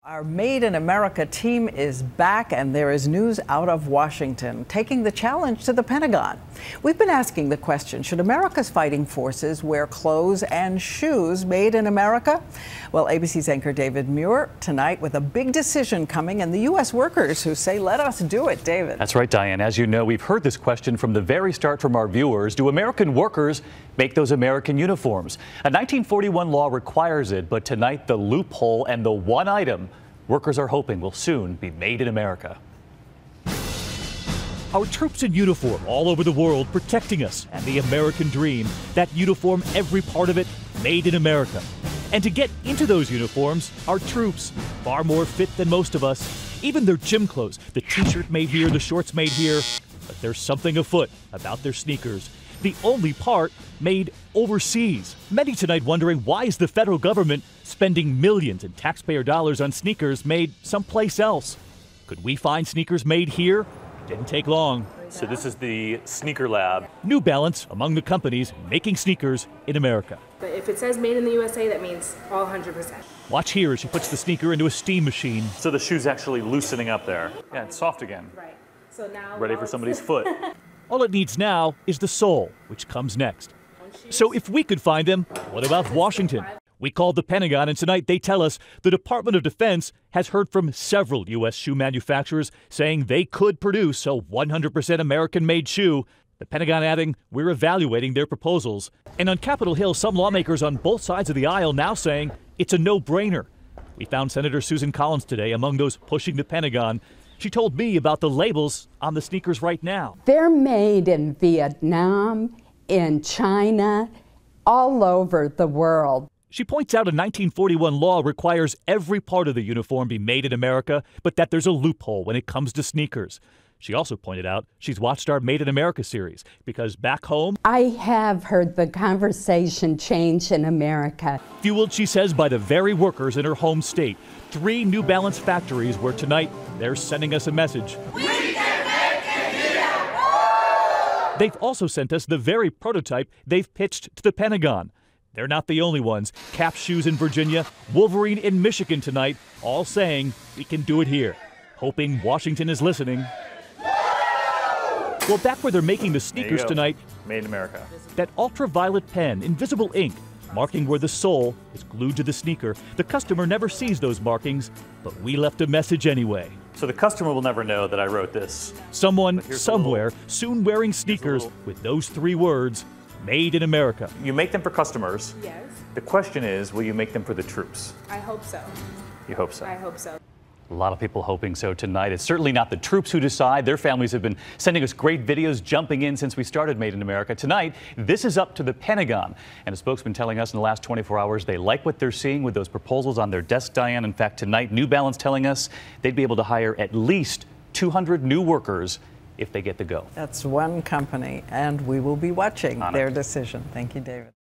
Our Made in America team is back, and there is news out of Washington, taking the challenge to the Pentagon. We've been asking the question, should America's fighting forces wear clothes and shoes made in America? Well, ABC's anchor David Muir tonight with a big decision coming, and the U.S. workers who say, let us do it. David. That's right, Diane. As you know, we've heard this question from the very start from our viewers. Do American workers make those American uniforms? A 1941 law requires it, but tonight the loophole and the one item workers are hoping will soon be made in America. Our troops in uniform all over the world protecting us and the American dream. That uniform, every part of it, made in America. And to get into those uniforms, our troops, far more fit than most of us. Even their gym clothes, the t-shirt made here, the shorts made here. But there's something afoot about their sneakers. The only part made overseas. Many tonight wondering, why is the federal government spending millions in taxpayer dollars on sneakers made someplace else? Could we find sneakers made here? Didn't take long. So this is the sneaker lab. New Balance among the companies making sneakers in America. But if it says made in the USA, that means all 100%. Watch here as she puts the sneaker into a steam machine. So the shoe's actually loosening up there. Yeah, it's soft again. Right. So now ready for somebody's foot. All it needs now is the sole, which comes next. So if we could find them, what about Washington? We called the Pentagon, and tonight they tell us the Department of Defense has heard from several U.S. shoe manufacturers saying they could produce a 100% American-made shoe. The Pentagon adding, we're evaluating their proposals. And on Capitol Hill, some lawmakers on both sides of the aisle now saying it's a no-brainer. We found Senator Susan Collins today among those pushing the Pentagon. She told me about the labels on the sneakers right now. They're made in Vietnam, in China, all over the world. She points out a 1941 law requires every part of the uniform be made in America, but that there's a loophole when it comes to sneakers. She also pointed out she's watched our Made in America series because back home, I have heard the conversation change in America. Fueled, she says, by the very workers in her home state. 3 New Balance factories where tonight they're sending us a message. We can make it here! They've also sent us the very prototype they've pitched to the Pentagon. They're not the only ones. Cap Shoes in Virginia, Wolverine in Michigan tonight, all saying we can do it here. Hoping Washington is listening. Well, back where they're making the sneakers tonight. Made in America. That ultraviolet pen, invisible ink, marking where the sole is glued to the sneaker. The customer never sees those markings, but we left a message anyway. So the customer will never know that I wrote this. Someone, somewhere, soon wearing sneakers with those 3 words, made in America. You make them for customers. Yes. The question is, will you make them for the troops? I hope so. You hope so? I hope so. A lot of people hoping so tonight. It's certainly not the troops who decide. Their families have been sending us great videos jumping in since we started Made in America. Tonight, this is up to the Pentagon. And a spokesman telling us in the last 24 hours they like what they're seeing with those proposals on their desk, Diane. In fact, tonight, New Balance telling us they'd be able to hire at least 200 new workers if they get the go. That's one company, and we will be watching their decision. Thank you, David.